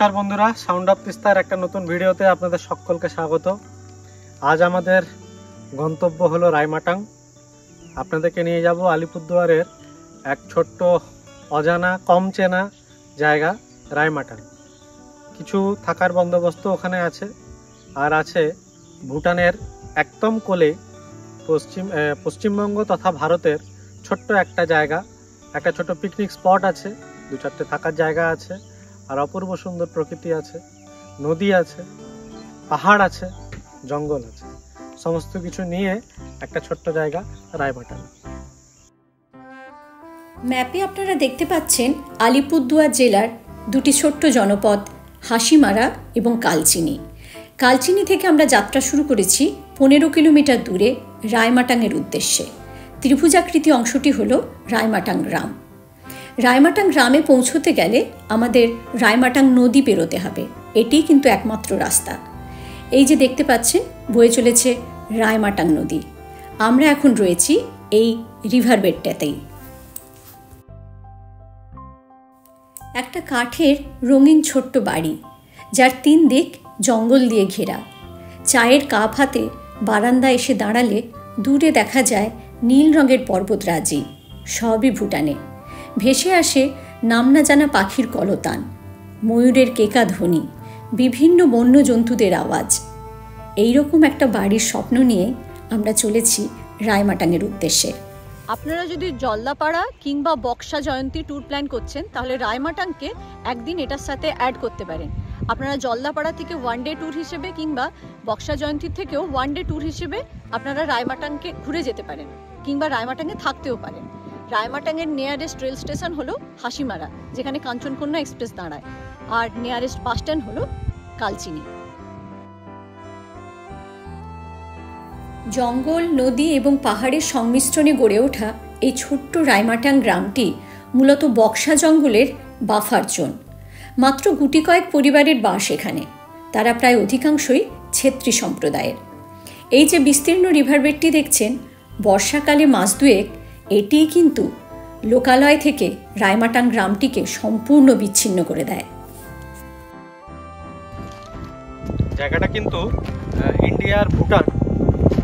নমস্কার বন্ধুরা, sound of তিস্তার একটা নতুন ভিডিওতে আপনাদের সকলকে স্বাগত। আজ আমাদের গন্তব্য হলো রায়মাটাং। আপনাদেরকে নিয়ে যাব আলিপুরদুয়ারের এক ছোট্ট অজানা কম চেনা জায়গা রায়মাটাং। কিছু থাকার বন্দোবস্ত ওখানে আছে, আর আছে ভুটানের একদম কোলে পশ্চিমবঙ্গ তথা ভারতের ছোট্ট একটা জায়গা, একটা ছোট পিকনিক স্পট আছে, দু চারটে থাকার জায়গা আছে, আর অপূর্ব সুন্দর প্রকৃতি আছে, নদী আছে, পাহাড় আছে, জঙ্গল আছে, সমস্ত কিছু নিয়ে একটা ছোট্ট জায়গা রায়মাটাং। ম্যাপে আপনারা দেখতে পাচ্ছেন আলিপুরদুয়ার জেলার দুটি ছোট্ট জনপদ হাসিমারা এবং কালচিনি। কালচিনি থেকে আমরা যাত্রা শুরু করেছি 15 কিলোমিটার দূরে রায়মাটাংয়ের উদ্দেশ্যে। ত্রিভুজাকৃতি অংশটি হল রায়মাটাং গ্রাম। রায়মাটাং গ্রামে পৌঁছতে গেলে আমাদের রায়মাটাং নদী পেরোতে হবে, এটিই কিন্তু একমাত্র রাস্তা। এই যে দেখতে পাচ্ছেন বয়ে চলেছে রায়মাটাং নদী। আমরা এখন রয়েছি এই রিভার বেডটাতেই। একটা কাঠের রঙিন ছোট্ট বাড়ি, যার 3 দিক জঙ্গল দিয়ে ঘেরা। চায়ের কাপ হাতে বারান্দা এসে দাঁড়ালে দূরে দেখা যায় নীল রঙের পর্বতরাজি, সবই ভুটানে। ভেসে আসে নাম না জানা পাখির কলতান, ময়ূরের কেকা ধ্বনি, বিভিন্ন বন্য জন্তুদের আওয়াজ। এইরকম একটা বাড়ির স্বপ্ন নিয়ে আমরা চলেছি রায়মাটাংয়ের উদ্দেশ্যে। আপনারা যদি জল্লাপাড়া কিংবা বক্সা জয়ন্তী ট্যুর প্ল্যান করছেন, তাহলে রায়মাটাংকে একদিন এটার সাথে অ্যাড করতে পারেন। আপনারা জল্লাপাড়া থেকে 1 ডে ট্যুর হিসেবে কিংবা বক্সা জয়ন্তীর থেকেও 1 ডে ট্যুর হিসেবে আপনারা রায়মাটাংকে ঘুরে যেতে পারেন, কিংবা রায়মাটাংয়ে থাকতেও পারেন। রায়মাটাংয়ের নিয়ারেস্ট রেল স্টেশন হলো হাসিমারা, যেখানে কাঞ্চনকন্যা এক্সপ্রেস দাঁড়ায়, আর নিয়ারেস্ট বাস স্ট্যান্ড হলো কালচিনি। জঙ্গল, নদী এবং পাহাড়ের সংমিশ্রণে গড়ে ওঠা এই ছোট্ট রায়মাটাং গ্রামটি মূলত বক্সা জঙ্গলের বাফার জোন। মাত্র গুটি কয়েক পরিবারের বাস এখানে, তারা প্রায় অধিকাংশই ছেত্রী সম্প্রদায়ের। এই যে বিস্তীর্ণ রিভারবেডটি দেখছেন, বর্ষাকালে মাস দুয়েক এটিই কিন্তু লোকালয় থেকে রায়মাটাং গ্রামটিকে সম্পূর্ণ বিচ্ছিন্ন করে দেয়। জায়গাটা কিন্তু ইন্ডিয়ার ভুটান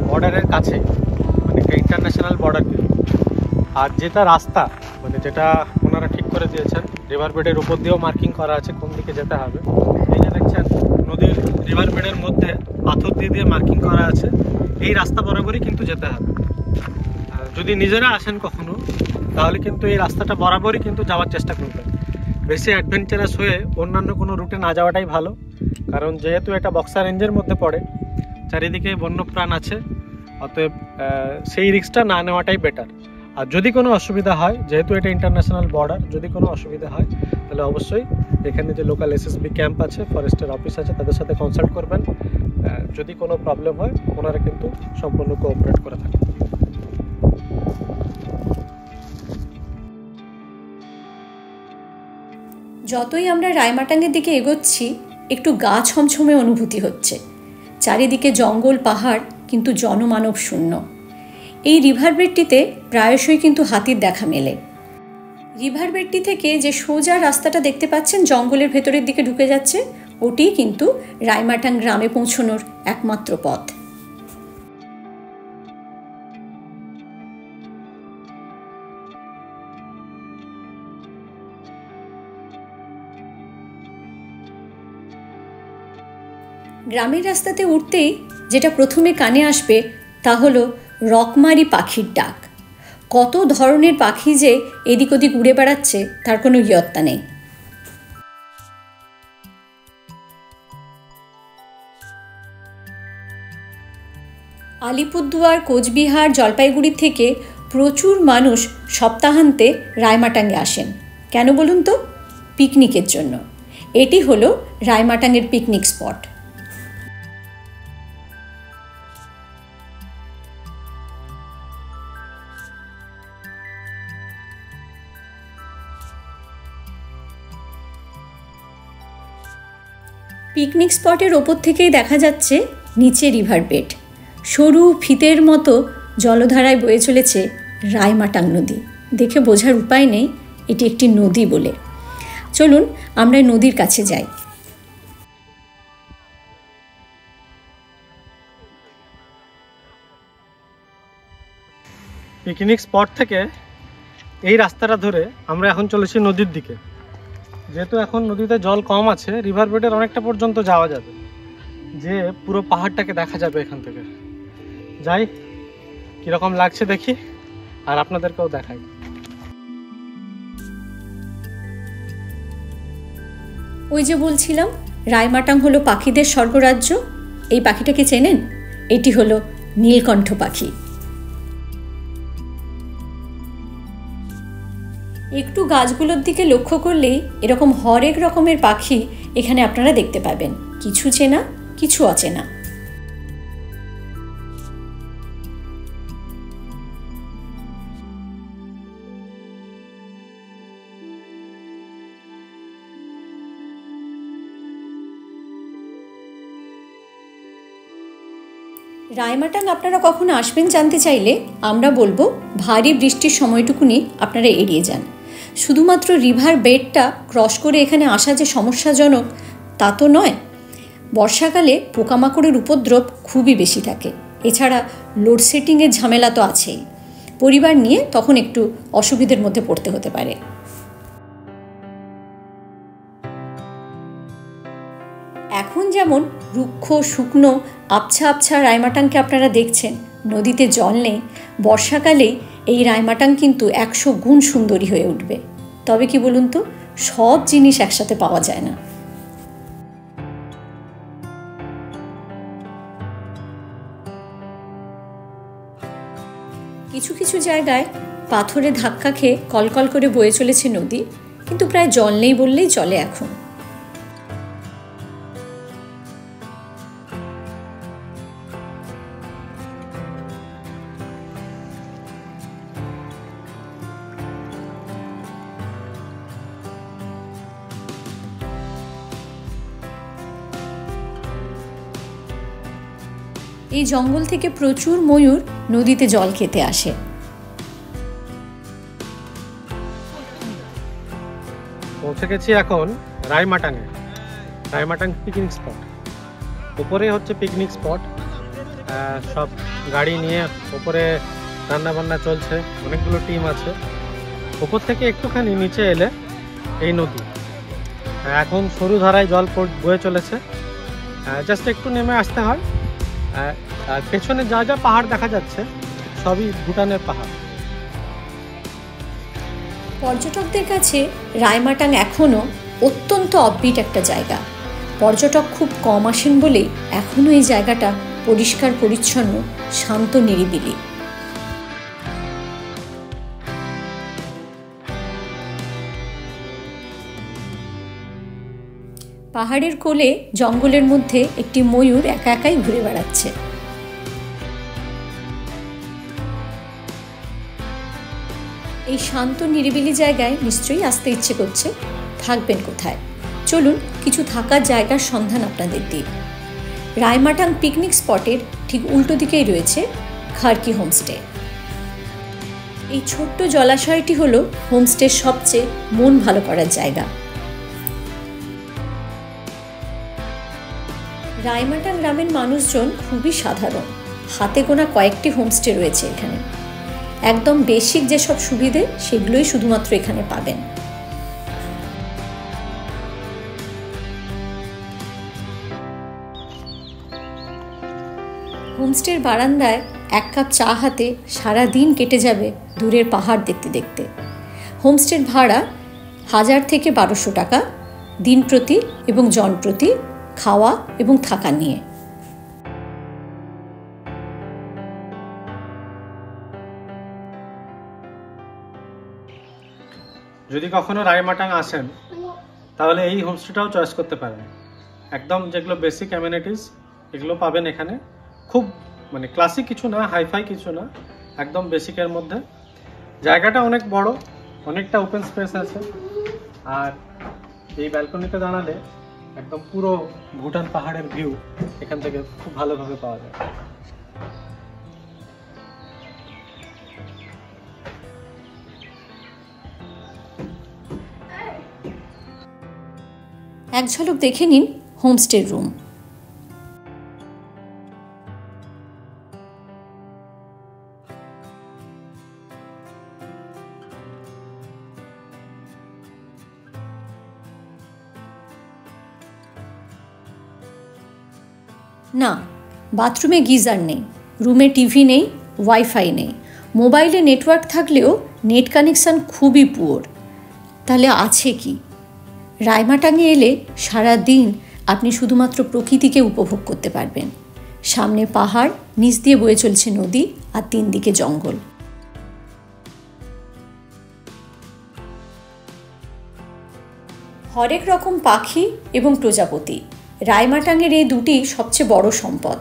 বর্ডারের কাছে, মানে ইন্টারন্যাশনাল বর্ডার। আর যেটা রাস্তা, মানে যেটা ওনারা ঠিক করে দিয়েছেন, রিভার বেডের উপর দিয়েও মার্কিং করা আছে কোন দিকে যেতে হবে। এই যে দেখছেন নদীর রিভার বেডের মধ্যে পাথর দিয়ে মার্কিং করা আছে, এই রাস্তা বরাবরই কিন্তু যেতে হবে। যদি নিজেরা আসেন কখনো, তাহলে কিন্তু এই রাস্তাটা বরাবরই কিন্তু যাওয়ার চেষ্টা করবেন। বেশি অ্যাডভেঞ্চারাস হয়ে অন্যান্য কোনো রুটে না যাওয়াটাই ভালো, কারণ যেহেতু এটা বক্সা রেঞ্জের মধ্যে পড়ে, চারিদিকে বন্যপ্রাণ আছে, অতএব সেই রিস্কটা না নেওয়াটাই বেটার। আর যদি কোনো অসুবিধা হয়, যেহেতু এটা ইন্টারন্যাশনাল বর্ডার, যদি কোনো অসুবিধা হয় তাহলে অবশ্যই এখানে যে লোকাল এসএসবি ক্যাম্প আছে, ফরেস্টের অফিস আছে, তাদের সাথে কনসাল্ট করবেন। যদি কোনো প্রবলেম হয় ওনারা কিন্তু সম্পূর্ণ কোঅপারেট করে থাকেন। যতই আমরা রায়মাটাংয়ের দিকে এগোচ্ছি, একটু গা ছমছমে অনুভূতি হচ্ছে। চারিদিকে জঙ্গল, পাহাড়, কিন্তু জনমানব শূন্য। এই রিভারবেডটিতে প্রায়শই কিন্তু হাতির দেখা মেলে। রিভারবেডটি থেকে যে সোজা রাস্তাটা দেখতে পাচ্ছেন জঙ্গলের ভেতরের দিকে ঢুকে যাচ্ছে, ওটিই কিন্তু রায়মাটাং গ্রামে পৌঁছানোর একমাত্র পথ। গ্রামের রাস্তাতে উঠতেই যেটা প্রথমে কানে আসবে তা হলো রকমারি পাখির ডাক। কত ধরনের পাখি যে এদিক ওদিক উড়ে বেড়াচ্ছে তার কোনো ইয়ত্তা নেই। আলিপুরদুয়ার, কোচবিহার, জলপাইগুড়ি থেকে প্রচুর মানুষ সপ্তাহান্তে রায়মাটাংয়ে আসেন। কেন বলুন তো? পিকনিকের জন্য। এটি হলো রায়মাটাংয়ের পিকনিক স্পট। পিকনিক স্পটের ওপর থেকেই দেখা যাচ্ছে নিচে রিভার বেড। সরু ফিতের মতো জলধারায় বয়ে চলেছে রায়মাটাং নদী। দেখে বোঝার উপায় নেই এটি একটি নদী বলে। চলুন আমরা নদীর কাছে যাই। পিকনিক স্পট থেকে এই রাস্তাটা ধরে আমরা এখন চলেছি নদীর দিকে। যেহেতু এখন নদীতে জল কম আছে, রিভার বেডের অনেকটা পর্যন্ত যাওয়া যাবে, যে পুরো পাহাড়টাকে দেখা যাবে এখান থেকে। যাই, কীরকম লাগছে দেখি আর আপনাদেরকেও দেখাই। ওই যে বলছিলাম, রায়মাটাং হলো পাখিদের স্বর্গরাজ্য। এই পাখিটাকে চেনেন? এটি হলো নীলকণ্ঠ পাখি। একটু গাছগুলোর দিকে লক্ষ্য করলেই এরকম হরেক রকমের পাখি এখানে আপনারা দেখতে পাবেন, কিছু চেনা, কিছু অচেনা। রায়মাটাং আপনারা কখনো আসবেন জানতে চাইলে আমরা বলবো ভারী বৃষ্টির সময়টুকুনি আপনারা এড়িয়ে যান। শুধুমাত্র রিভার বেডটা ক্রস করে এখানে আসা যে সমস্যাজনক তা তো নয়, বর্ষাকালে পোকামাকড়ের উপদ্রব খুবই বেশি থাকে। এছাড়া লোডশেডিংয়ের ঝামেলা তো আছেই, পরিবার নিয়ে তখন একটু অসুবিধার মধ্যে পড়তে হতে পারে। এখন যেমন রুক্ষ শুকনো আবছা আবছা রায়মাটাংকে আপনারা দেখছেন, নদীতে জল নেই, বর্ষাকালেই এই রায়মাটাং কিন্তু 100 গুণ সুন্দরী হয়ে উঠবে। তবে কি বলুন তো, সব জিনিস একসাথে পাওয়া যায় না। কিছু কিছু জায়গায় পাথরে ধাক্কা খেয়ে কলকল করে বয়ে চলেছে নদী, কিন্তু প্রায় জল নেই বললেই চলে এখন। এই জঙ্গল থেকে প্রচুর ময়ূর নদীতে জল খেতে আসে। পৌঁছে গেছি এখন রায়মাটাংয়ে, রায়মাটাং পিকনিক স্পট। উপরে হচ্ছে পিকনিক স্পট, সব গাড়ি নিয়ে উপরে রান্না বান্না চলছে, অনেকগুলো টিম আছে। উপর থেকে একটুখানি নিচে এলে এই নদী, এখন সরু ধারায় জল বয়ে চলেছে, জাস্ট একটু নেমে আসতে হয়। আর পেছনে যা যা পাহাড় দেখা যাচ্ছে সবই ভুটানের পাহাড়। পর্যটকদের কাছে রায়মাটাং এখনও অত্যন্ত অফবিট একটা জায়গা। পর্যটক খুব কম আসেন বলেই এখনও এই জায়গাটা পরিষ্কার পরিচ্ছন্ন, শান্ত, নিরিবিলি। পাহাড়ের কোলে জঙ্গলের মধ্যে একটি ময়ূর একা একাই ঘুরে বেড়াচ্ছে। এই শান্ত নিরিবিলি জায়গায় নিশ্চয়ই আসতে ইচ্ছে করছে, থাকবেন কোথায়? চলুন কিছু থাকার জায়গার সন্ধান আপনাদের দিই। রায়মাটাং পিকনিক স্পটের ঠিক উল্টো দিকেই রয়েছে খারকি হোমস্টে। এই ছোট্ট জলাশয়টি হলো হোমস্টের সবচেয়ে মন ভালো করার জায়গা। রায়মাটাং গ্রামের মানুষজন খুবই সাধারণ, হাতে গোনা কয়েকটি হোমস্টে রয়েছে এখানে। একদম বেসিক যেসব সুবিধে সেগুলোই শুধুমাত্র এখানে পাবেন। হোমস্টের বারান্দায় 1 কাপ চা হাতে সারা দিন কেটে যাবে দূরের পাহাড় দেখতে দেখতে। হোমস্টের ভাড়া 1000 থেকে 1200 টাকা দিন প্রতি এবং জন প্রতি, খাওয়া এবং থাকা নিয়ে। যদি কখনো রায়মাটাং আসেন তাহলে এই হোমস্টেটাও চয়েস করতে পারেন। একদম যেগুলো বেসিক অ্যামেনিটিস এগুলো পাবেন এখানে। খুব মানে ক্লাসিক কিছু না, হাইফাই কিছু না, একদম বেসিকের মধ্যে। জায়গাটা অনেক বড়, অনেকটা ওপেন স্পেস আছে। আর এই ব্যালকনিতে দাঁড়ালে একদম পুরো ভুটান পাহাড়ের ভিউ এখান থেকে খুব ভালোভাবে পাওয়া যায়। এক ঝলক দেখে নিন হোমস্টের রুম। না, বাথরুমে গিজার নেই, রুমে টিভি নেই, ওয়াইফাই নেই, মোবাইলে নেটওয়ার্ক থাকলেও নেট কানেকশান খুবই পুয়োর। তাহলে আছে কি? রায়মাটাঙে এলে সারা দিন আপনি শুধুমাত্র প্রকৃতিকে উপভোগ করতে পারবেন। সামনে পাহাড়, নিচ দিয়ে বয়ে চলছে নদী, আর 3 দিকে জঙ্গল। হরেক রকম পাখি এবং প্রজাপতি, রায়মাটাঙের এই দুটি সবচেয়ে বড় সম্পদ।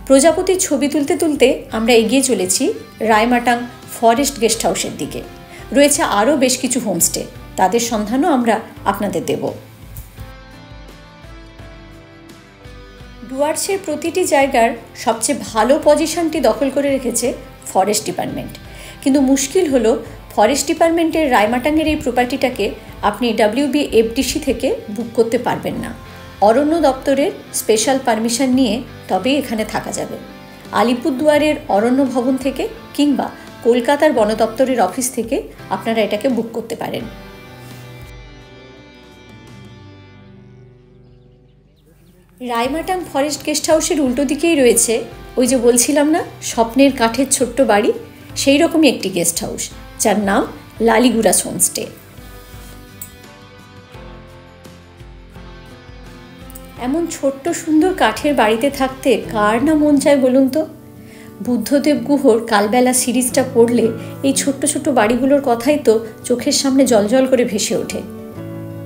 প্রজাপতির ছবি তুলতে তুলতে আমরা এগিয়ে চলেছি রায়মাটাং ফরেস্ট গেস্ট হাউসের দিকে। রয়েছে আরও বেশ কিছু হোমস্টে, তাদের সন্ধানও আমরা আপনাদের দেব। ডুয়ার্সের প্রতিটি জায়গার সবচেয়ে ভালো পজিশনটি দখল করে রেখেছে ফরেস্ট ডিপার্টমেন্ট, কিন্তু মুশকিল হলো ফরেস্ট ডিপার্টমেন্টের রায়মাটাঙের এই প্রপার্টিটাকে আপনি WBFDC থেকে বুক করতে পারবেন না। অরণ্য দপ্তরের স্পেশাল পারমিশন নিয়ে তবেই এখানে থাকা যাবে। আলিপুরদুয়ারের অরণ্য ভবন থেকে কিংবা কলকাতার বন দপ্তরের অফিস থেকে আপনারা এটাকে বুক করতে পারেন। রায়মাটাং ফরেস্ট গেস্ট হাউসের উল্টো দিকেই রয়েছে ওই যে বলছিলাম না, স্বপ্নের কাঠের ছোট্ট বাড়ি, সেই রকমই একটি গেস্ট হাউস, যার নাম লালিগুড়াস হোমস্টে। এমন ছোট্ট সুন্দর কাঠের বাড়িতে থাকতে কার না মন চায় বলুন তো? বুদ্ধদেব গুহর কালবেলা সিরিজটা পড়লে এই ছোট্ট ছোট্ট বাড়িগুলোর কথাই তো চোখের সামনে জলজল করে ভেসে ওঠে।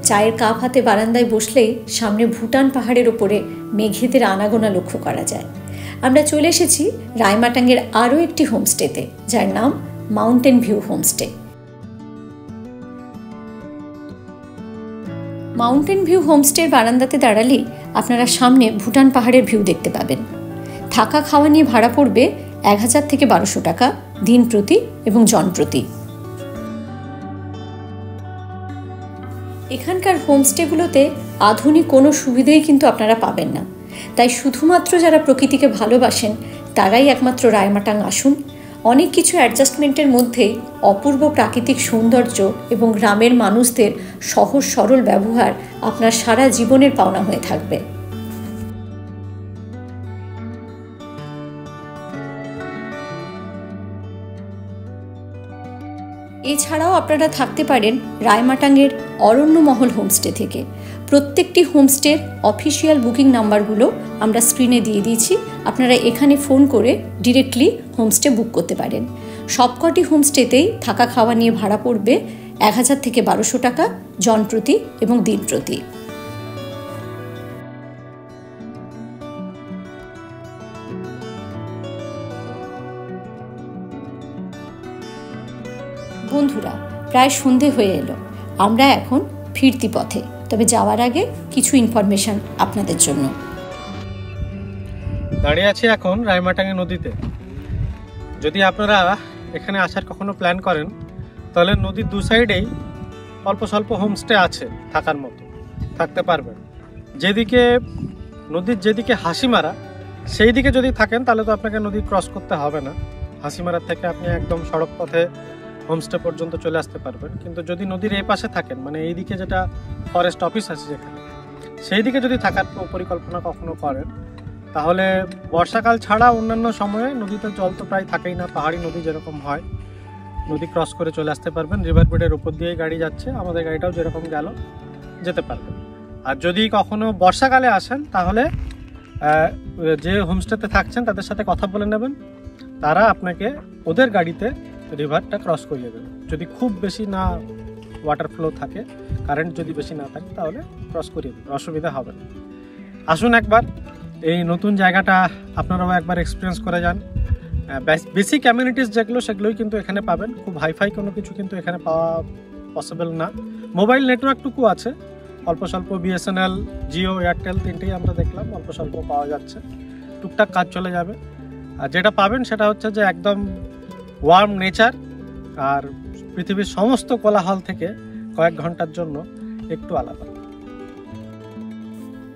চায়ের কাপ হাতে বারান্দায় বসলেই সামনে ভুটান পাহাড়ের ওপরে মেঘেদের আনাগোনা লক্ষ্য করা যায়। আমরা চলে এসেছি রায়মাটাঙের আরও একটি হোমস্টেতে, যার নাম mountain view homestay. Mountain view হোমস্টের বারান্দাতে দাঁড়ালেই আপনারা সামনে ভুটান পাহাড়ের ভিউ দেখতে পাবেন। থাকা খাওয়া নিয়ে ভাড়া পড়বে 1000 থেকে 1200 টাকা দিন প্রতি এবং জন প্রতি। এখানকার হোমস্টেগুলোতে আধুনিক কোনো সুবিধাই কিন্তু আপনারা পাবেন না, তাই শুধুমাত্র যারা প্রকৃতিকে ভালোবাসেন তারাই একমাত্র রায়মাটাং আসুন। অনেক কিছু অ্যাডজাস্টমেন্টের মধ্যেই অপূর্ব প্রাকৃতিক সৌন্দর্য এবং গ্রামের মানুষদের সহজ সরল ব্যবহার আপনার সারা জীবনের পাওনা হয়ে থাকবে। এছাড়াও আপনারা থাকতে পারেন রায়মাটাঙের অরণ্যমহল হোমস্টে থেকে। প্রত্যেকটি হোমস্টের অফিসিয়াল বুকিং নাম্বারগুলো আমরা স্ক্রিনে দিয়ে দিয়েছি, আপনারা এখানে ফোন করে ডিরেক্টলি হোমস্টে বুক করতে পারেন। সবকটি হোমস্টেতেই থাকা খাওয়া নিয়ে ভাড়া পড়বে 1000 থেকে 1200 টাকা জন প্রতি এবং দিন প্রতি। বন্ধুরা, প্রায় সন্ধে হয়ে এলো, আমরা এখন ফিরতি পথে। তবে যাওয়ার আগে কিছু ইনফরমেশন আপনাদের জন্য। দাঁড়িয়ে আছি এখন রায়মাটাঙে নদীতে। যদি আপনারা এখানে আসার কখনো প্ল্যান করেন তাহলে নদীর দু সাইডেই অল্প স্বল্প হোমস্টে আছে, থাকার মতো থাকতে পারবেন। নদীর যেদিকে হাসিমারা সেই দিকে যদি থাকেন তাহলে তো আপনাকে নদী ক্রস করতে হবে না। হাসিমারার থেকে আপনি একদম সড়ক পথে হোমস্টে পর্যন্ত চলে আসতে পারবেন। কিন্তু যদি নদীর এই পাশে থাকেন, মানে এইদিকে যেটা ফরেস্ট অফিস আছে যেখানে, সেই দিকে যদি থাকার পরিকল্পনা কখনো করেন তাহলে বর্ষাকাল ছাড়া অন্যান্য সময়ে নদীতে জল তো প্রায় থাকেই না। পাহাড়ি নদী যেরকম হয়, নদী ক্রস করে চলে আসতে পারবেন। রিভার বেডের উপর দিয়েই গাড়ি যাচ্ছে, আমাদের গাড়িটাও যেরকম গেল যেতে পারবেন। আর যদি কখনো বর্ষাকালে আসেন তাহলে যে হোমস্টেতে থাকছেন তাদের সাথে কথা বলে নেবেন, তারা আপনাকে ওদের গাড়িতে রিভারটা ক্রস করিয়ে দেবে। যদি খুব বেশি না ওয়াটার ফ্লো থাকে, কারেন্ট যদি বেশি না থাকে, তাহলে ক্রস করিয়ে দেবে, অসুবিধা হবে না। আসুন একবার এই নতুন জায়গাটা আপনারাও একবার এক্সপিরিয়েন্স করে যান। বেসিক অ্যামিনিটিস যেগুলো সেগুলোই কিন্তু এখানে পাবেন, খুব হাইফাই কোনো কিছু কিন্তু এখানে পাওয়া পসিবল না। মোবাইল নেটওয়ার্কটুকু আছে, অল্প স্বল্প BSNL, জিও, এয়ারটেল তিনটেই আমরা দেখলাম অল্প স্বল্প পাওয়া যাচ্ছে, টুকটাক কাজ চলে যাবে। আর যেটা পাবেন সেটা হচ্ছে যে একদম ওয়ার্ম নেচার, আর পৃথিবীর সমস্ত কোলাহল থেকে কয়েক ঘন্টার জন্য একটু আলাদা।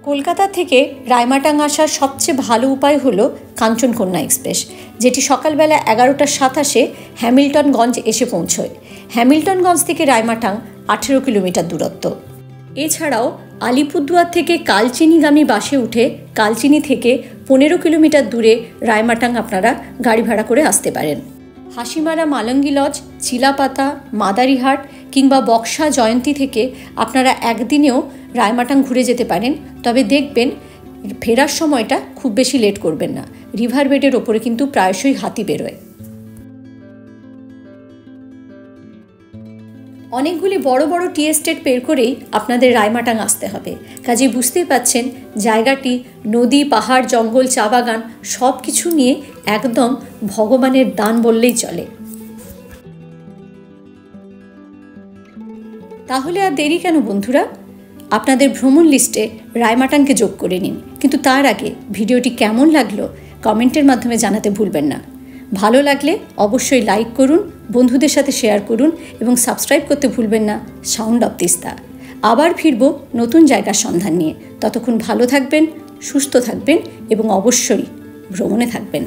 কলকাতা থেকে রায়মাটাং আসার সবচেয়ে ভালো উপায় হলো কাঞ্চনকন্যা এক্সপ্রেস, যেটি সকালবেলা 11:27 হ্যামিল্টনগঞ্জ এসে পৌঁছয়। হ্যামিল্টনগঞ্জ থেকে রায়মাটাং 18 কিলোমিটার দূরত্ব। এছাড়াও আলিপুরদুয়ার থেকে কালচিনিগামী বাসে উঠে কালচিনি থেকে 15 কিলোমিটার দূরে রায়মাটাং আপনারা গাড়ি ভাড়া করে আসতে পারেন। হাসিমারা মালঙ্গি লজ, চিলাপাতা, মাদারিহাট কিংবা বক্সা জয়ন্তী থেকে আপনারা একদিনেও রায়মাটাং ঘুরে যেতে পারেন। তবে দেখবেন ফেরার সময়টা খুব বেশি লেট করবেন না, রিভার বেডের ওপরে কিন্তু প্রায়শই হাতি বেরোয়। অনেকগুলি বড় বড় টি এস্টেট পের করেই আপনাদের রায়মাটাং আসতে হবে। কাজেই বুঝতেই পাচ্ছেন জায়গাটি নদী, পাহাড়, জঙ্গল, চা বাগান সব কিছু নিয়ে একদম ভগবানের দান বললেই চলে। তাহলে আর দেরি কেন বন্ধুরা, আপনাদের ভ্রমণ লিস্টে রায়মাটাংকে যোগ করে নিন। কিন্তু তার আগে ভিডিওটি কেমন লাগলো কমেন্টের মাধ্যমে জানাতে ভুলবেন না। ভালো লাগলে অবশ্যই লাইক করুন, বন্ধুদের সাথে শেয়ার করুন এবং সাবস্ক্রাইব করতে ভুলবেন না সাউন্ড অফ তিস্তা। আবার ফিরব নতুন জায়গার সন্ধান নিয়ে। ততক্ষণ ভালো থাকবেন, সুস্থ থাকবেন এবং অবশ্যই ভ্রমণে থাকবেন।